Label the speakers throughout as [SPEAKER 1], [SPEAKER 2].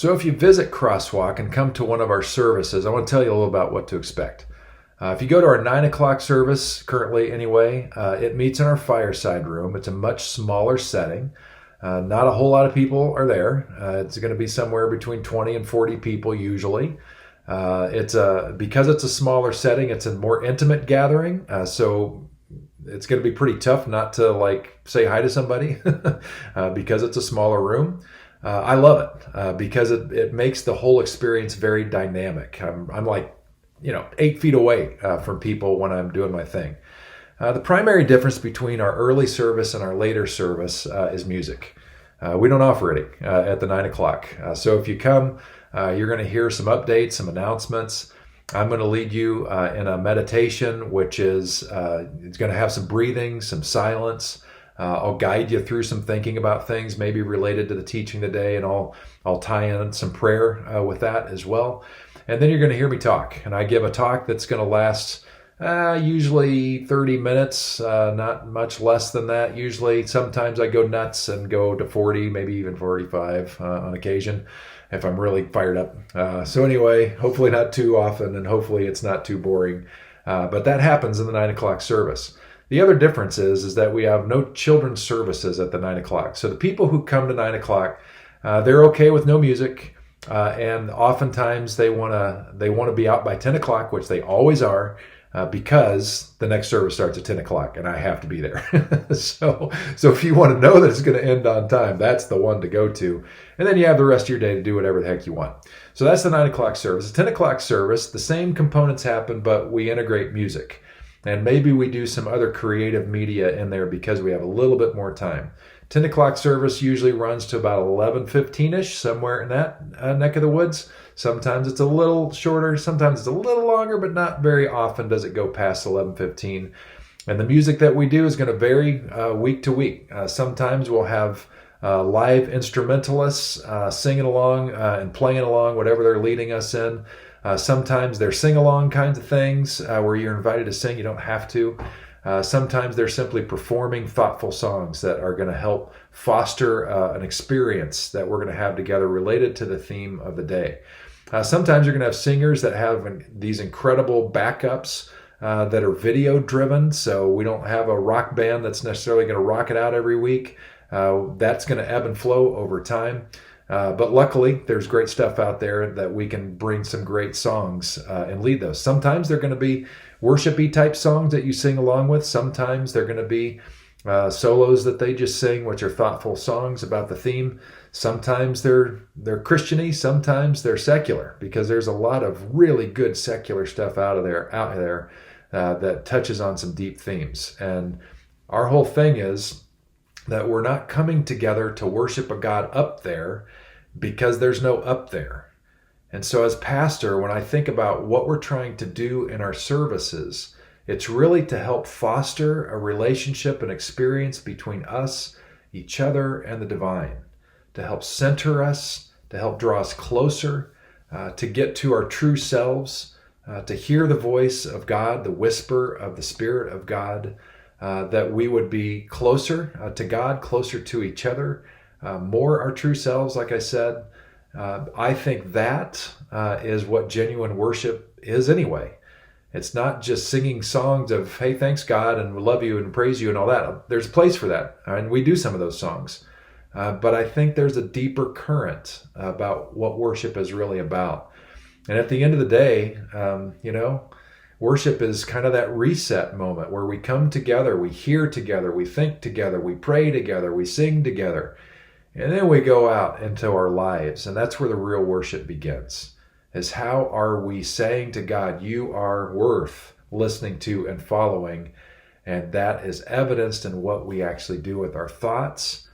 [SPEAKER 1] So if you visit Crosswalk and come to one of our services, I want to tell you a little about what to expect. If you go to our 9 o'clock service, currently anyway, it meets in our fireside room. It's a much smaller setting. Not a whole lot of people are there. It's going to be somewhere between 20 and 40 people usually. Because it's a smaller setting, it's a more intimate gathering. So it's going to be pretty tough not to say hi to somebody because it's a smaller room. I love it because it makes the whole experience very dynamic. I'm 8 feet away from people when I'm doing my thing. The primary difference between our early service and our later service is music. We don't offer any at the 9 o'clock. So if you come, you're going to hear some updates, some announcements. I'm going to lead you in a meditation, which is it's going to have some breathing, some silence. I'll guide you through some thinking about things maybe related to the teaching today, and I'll tie in some prayer with that as well. And then you're going to hear me talk, and I give a talk that's going to last usually 30 minutes, not much less than that. Usually, sometimes I go nuts and go to 40, maybe even 45 on occasion if I'm really fired up. So anyway, hopefully not too often, and hopefully it's not too boring. But that happens in the 9 o'clock service. The other difference is that we have no children's services at the 9 o'clock. So the people who come to 9 o'clock, they're okay with no music. And oftentimes they want to be out by 10 o'clock, which they always are, because the next service starts at 10 o'clock and I have to be there. So if you want to know that it's going to end on time, that's the one to go to. And then you have the rest of your day to do whatever the heck you want. So that's the 9 o'clock service. The 10 o'clock service, the same components happen, but we integrate music. And maybe we do some other creative media in there because we have a little bit more time. 10 o'clock service usually runs to about 11:15-ish, somewhere in that neck of the woods. Sometimes it's a little shorter, sometimes it's a little longer, but not very often does it go past 11:15. And the music that we do is going to vary week to week. Sometimes we'll have live instrumentalists singing along and playing along, whatever they're leading us in. Sometimes they're sing-along kinds of things where you're invited to sing. You don't have to. Sometimes they're simply performing thoughtful songs that are going to help foster an experience that we're going to have together related to the theme of the day. Sometimes you're going to have singers that have these incredible backups that are video-driven. So we don't have a rock band that's necessarily going to rock it out every week. That's going to ebb and flow over time. But luckily, there's great stuff out there that we can bring some great songs and lead those. Sometimes they're going to be worship-y type songs that you sing along with. Sometimes they're going to be solos that they just sing, which are thoughtful songs about the theme. Sometimes they're Christian-y. Sometimes they're secular, because there's a lot of really good secular stuff out there that touches on some deep themes. And our whole thing is that we're not coming together to worship a God up there because there's no up there. And so as pastor, when I think about what we're trying to do in our services, it's really to help foster a relationship and experience between us, each other, and the divine, to help center us, to help draw us closer, to get to our true selves, to hear the voice of God, the whisper of the Spirit of God, that we would be closer to God, closer to each other, more our true selves, like I said. I think that is what genuine worship is anyway. It's not just singing songs of, hey, thanks God, and we love you and praise you and all that. There's a place for that, and we do some of those songs. But I think there's a deeper current about what worship is really about. And at the end of the day, worship is kind of that reset moment where we come together, we hear together, we think together, we pray together, we sing together, and then we go out into our lives. And that's where the real worship begins, is how are we saying to God, you are worth listening to and following. And that is evidenced in what we actually do with our thoughts,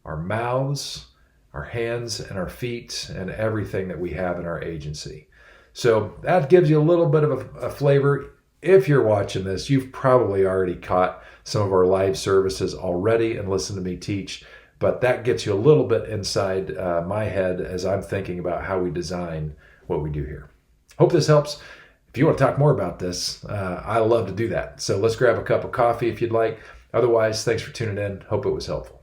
[SPEAKER 1] our mouths, our hands, and our feet, and everything that we have in our agency. So that gives you a little bit of a flavor. If you're watching this, you've probably already caught some of our live services already and listened to me teach, but that gets you a little bit inside my head as I'm thinking about how we design what we do here. Hope this helps. If you want to talk more about this, I love to do that. So let's grab a cup of coffee if you'd like. Otherwise, thanks for tuning in. Hope it was helpful.